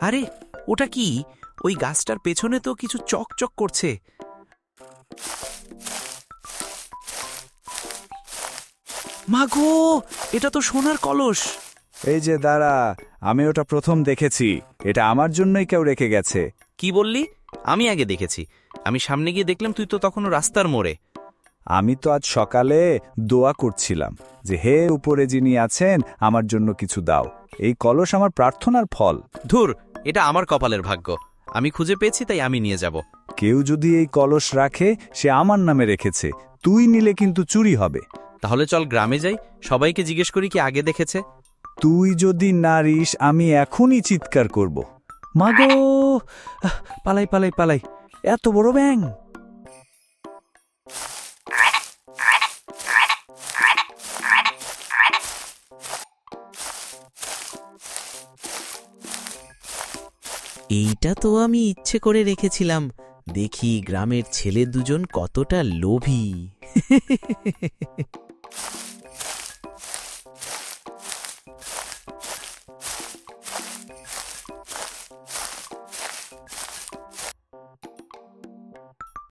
আরে ওটা কি? ওই গাছটার পেছনে তো কিছু চকচক করছে। মাগো, এটা তো সোনার কলস। এই যে দাঁড়া, আমি ওটা প্রথম দেখেছি। এটা আমার জন্যই কেউ রেখে গেছে। কি বললি? আমি আগে দেখেছি। আমি সামনে গিয়ে দেখলাম তুই তো তখনও রাস্তার মোড়ে। আমি তো আজ সকালে দোয়া করছিলাম যে হে উপরে যিনি আছেন আমার জন্য কিছু দাও। এই কলস আমার প্রার্থনার ফল। ধুর, এটা আমার কপালের ভাগ্য। আমি খুঁজে পেয়েছি, তাই আমি নিয়ে যাব। কেউ যদি এই কলস রাখে সে আমার নামে রেখেছে, তুই নিলে কিন্তু চুরি হবে। তাহলে চল গ্রামে যাই, সবাইকে জিজ্ঞেস করি কি আগে দেখেছে। তুই যদি নারিস আমি এখনই চিৎকার করব। মাগো, পালাই পালাই পালাই, এত বড় ব্যাং! এইটা তো আমি ইচ্ছে করে রেখেছিলাম। দেখি গ্রামের ছেলে দুজন কতটা লোভী।